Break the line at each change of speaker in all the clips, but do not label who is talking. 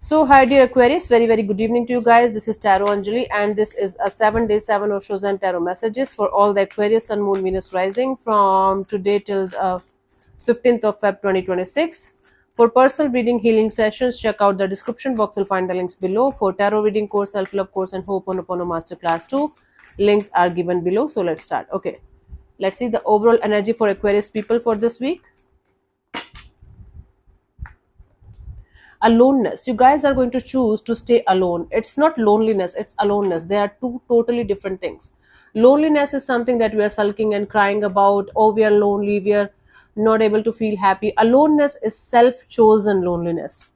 So, hi dear Aquarius, very good evening to you guys. This is Tarot Anjali, and this is a 7 day 7 Oshos and Tarot messages for all the Aquarius, Sun, Moon, Venus rising from today till 15th of Feb 2026. For personal reading healing sessions, check out the description box. You'll find the links below. For tarot reading course, self love course, and Ho'oponopono masterclass 2, links are given below. So, let's start. Okay, let's see the overall energy for Aquarius people for this week. Aloneness, you guys are going to choose to stay alone. It's not loneliness, it's aloneness. They are two totally different things. Loneliness is something that we are sulking and crying about. Oh, we are lonely, we are not able to feel happy. Aloneness is self chosen loneliness,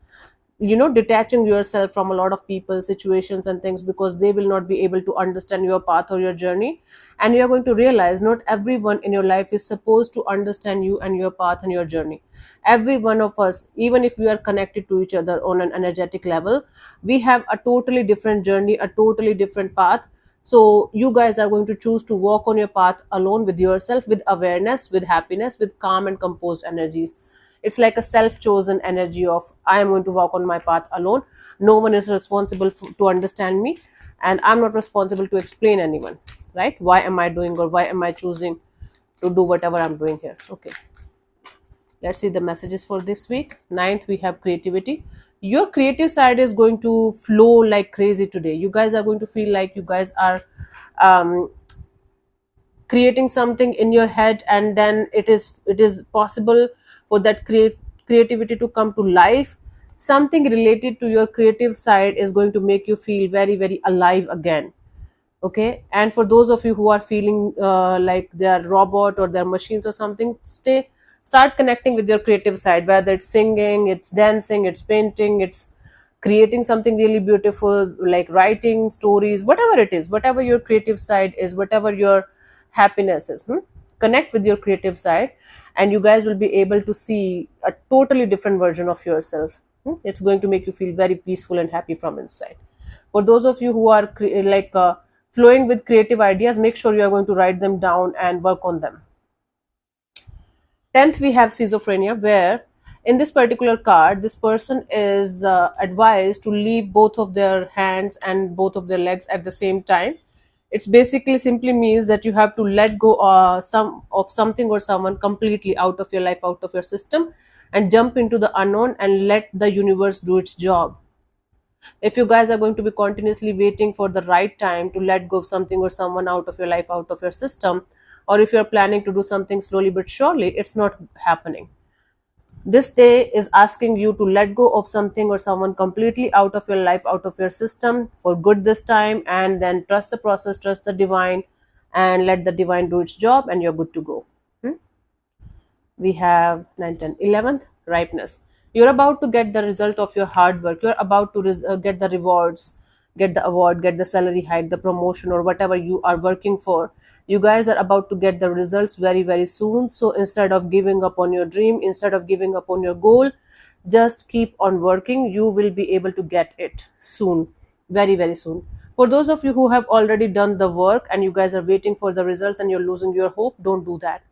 detaching yourself from a lot of people, situations and things, because they will not be able to understand your path or your journey. And you are going to realize not everyone in your life is supposed to understand you and your path and your journey. Every one of us, even if we are connected to each other on an energetic level, we have a totally different journey, a totally different path. So you guys are going to choose to walk on your path alone, with yourself, with awareness, with happiness, with calm and composed energies. It's like a self-chosen energy of I am going to walk on my path alone. No one is responsible to understand me, and I'm not responsible to explain anyone. Right? Why am I doing, or why am I choosing to do whatever I'm doing here? Okay. Let's see the messages for this week. Ninth, we have creativity. Your creative side is going to flow like crazy today. You guys are going to feel like you guys are um, creating something in your head, and then it is possible for that creativity to come to life. Something related to your creative side is going to make you feel very alive again. Okay, and for those of you who are feeling like they are robot or they're machines or something, start connecting with your creative side, whether it's singing, it's dancing, it's painting, it's creating something really beautiful, like writing stories, whatever it is, whatever your creative side is, whatever your happiness is. Connect with your creative side, and you guys will be able to see a totally different version of yourself. It's going to make you feel very peaceful and happy from inside. For those of you who are flowing with creative ideas, make sure you are going to write them down and work on them. 10th, we have schizophrenia, where in this particular card, this person is advised to leave both of their hands and both of their legs at the same time. It's basically simply means that you have to let go something or someone completely out of your life, out of your system, and jump into the unknown and let the universe do its job. If you guys are going to be continuously waiting for the right time to let go of something or someone out of your life, out of your system, or if you're planning to do something slowly but surely, it's not happening. This day is asking you to let go of something or someone completely out of your life, out of your system for good this time, and then trust the process, trust the divine, and let the divine do its job, and you're good to go. We have 9, 10, 11th, ripeness. You're about to get the result of your hard work. You're about to get the rewards, get the award, get the salary hike, the promotion, or whatever you are working for. You guys are about to get the results very soon. So instead of giving up on your dream, instead of giving up on your goal, just keep on working. You will be able to get it soon, very soon. For those of you who have already done the work and you guys are waiting for the results and you're losing your hope, don't do that,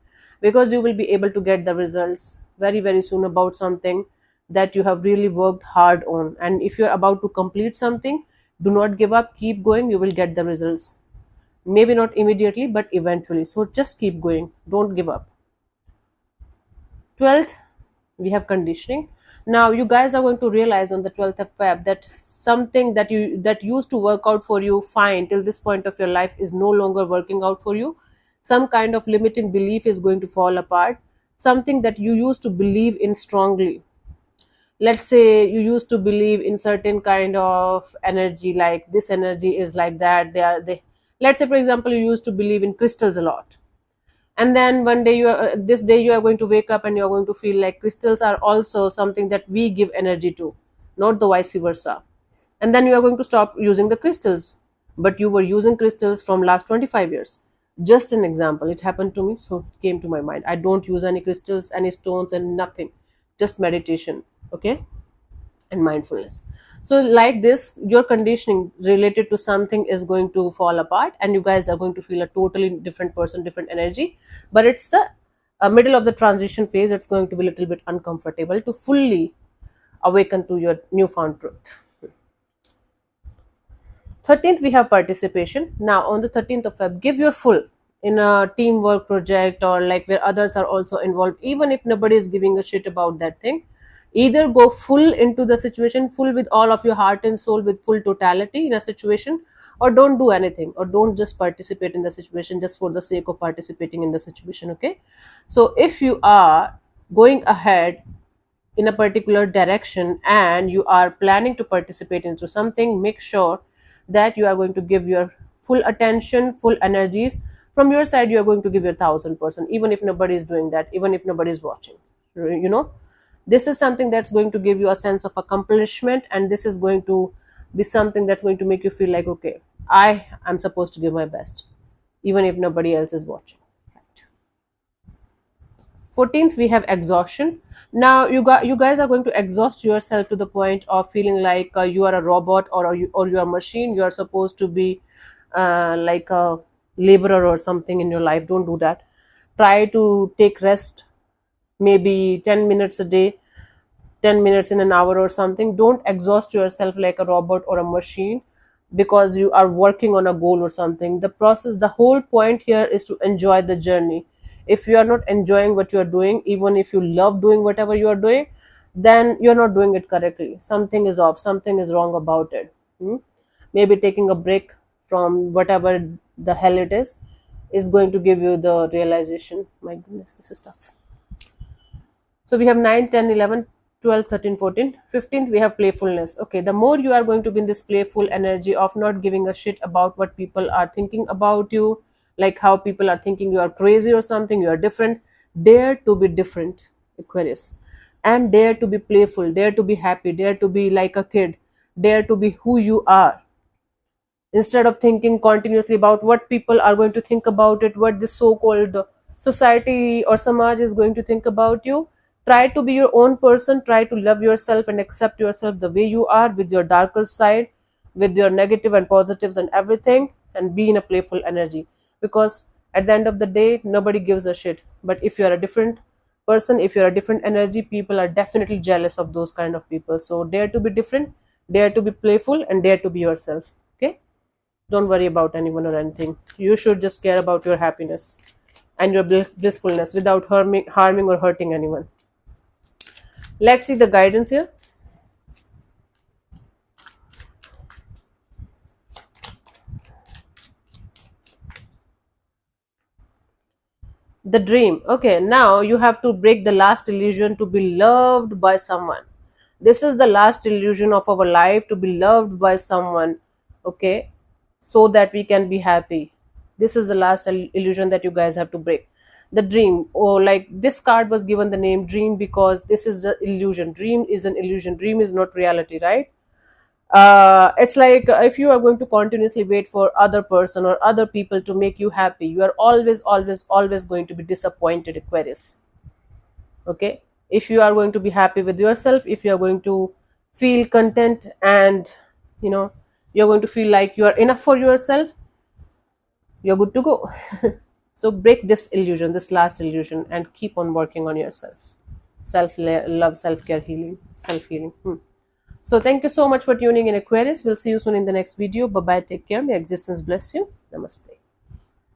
because you will be able to get the results very soon about something that you have really worked hard on. And if you're about to complete something, do not give up, keep going, you will get the results. Maybe not immediately, but eventually. So just keep going, don't give up. 12th, we have conditioning. Now you guys are going to realize on the 12th of Feb that something that used to work out for you fine till this point of your life is no longer working out for you. Some kind of limiting belief is going to fall apart. Something that you used to believe in strongly, let's say you used to believe in certain kind of energy, like this energy is like that, they let's say for example you used to believe in crystals a lot, and then one day this day you are going to wake up and you are going to feel like crystals are also something that we give energy to, not the vice versa. And then you are going to stop using the crystals, but you were using crystals from last 25 years. Just an example, it happened to me, so it came to my mind. I don't use any crystals, any stones, and nothing, just meditation. Okay, and mindfulness. So like this, your conditioning related to something is going to fall apart, and you guys are going to feel a totally different person, different energy. But it's the middle of the transition phase. It's going to be a little bit uncomfortable to fully awaken to your newfound truth. 13th, we have participation. Now on the 13th of Feb, give your full in a teamwork project, or like where others are also involved, even if nobody is giving a shit about that thing. Either go full into the situation, full with all of your heart and soul, with full totality in a situation, or don't do anything, or don't just participate in the situation just for the sake of participating in the situation. Okay, so if you are going ahead in a particular direction and you are planning to participate into something, make sure that you are going to give your full attention, full energies. From your side, you are going to give your 1000%, even if nobody is doing that, even if nobody is watching. This is something that's going to give you a sense of accomplishment, and this is going to be something that's going to make you feel like, okay, I am supposed to give my best, even if nobody else is watching. 14th, we have exhaustion. Now you guys are going to exhaust yourself to the point of feeling like you are a robot, or you are a machine. You are supposed to be like a laborer or something in your life. Don't do that. Try to take rest, maybe 10 minutes a day, 10 minutes in an hour or something. Don't exhaust yourself like a robot or a machine because you are working on a goal or something. The process, the whole point here is to enjoy the journey. If you are not enjoying what you are doing, even if you love doing whatever you are doing, then you're not doing it correctly. Something is off, something is wrong about it. Maybe taking a break from whatever the hell it is going to give you the realization. My goodness, this is tough. So we have 9, 10, 11, 12, 13, 14. 15th, we have playfulness. Okay, the more you are going to be in this playful energy of not giving a shit about what people are thinking about you, like how people are thinking you are crazy or something, you are different. Dare to be different, Aquarius. And dare to be playful, dare to be happy, dare to be like a kid, dare to be who you are. Instead of thinking continuously about what people are going to think about it, what this so-called society or samaj is going to think about you, try to be your own person. Try to love yourself and accept yourself the way you are, with your darker side, with your negative and positives and everything, and be in a playful energy. Because at the end of the day, nobody gives a shit. But if you're a different person, if you're a different energy, people are definitely jealous of those kind of people. So dare to be different, dare to be playful, and dare to be yourself. Okay, don't worry about anyone or anything. You should just care about your happiness and your blissfulness without harming or hurting anyone. Let's see the guidance here. The dream. Okay, now you have to break the last illusion to be loved by someone. This is the last illusion of our life, to be loved by someone. Okay, so that we can be happy. This is the last illusion that you guys have to break. The dream, or like this card was given the name dream because this is the illusion. Dream is an illusion, dream is not reality, right? It's like if you are going to continuously wait for other person or other people to make you happy, you are always going to be disappointed, Aquarius. Okay, if you are going to be happy with yourself, if you are going to feel content, and you're going to feel like you are enough for yourself, you're good to go. So break this illusion, this last illusion, and keep on working on yourself. Self love, self care, healing, self healing. So thank you so much for tuning in, Aquarius. We'll see you soon in the next video. Bye bye. Take care. May existence bless you. Namaste.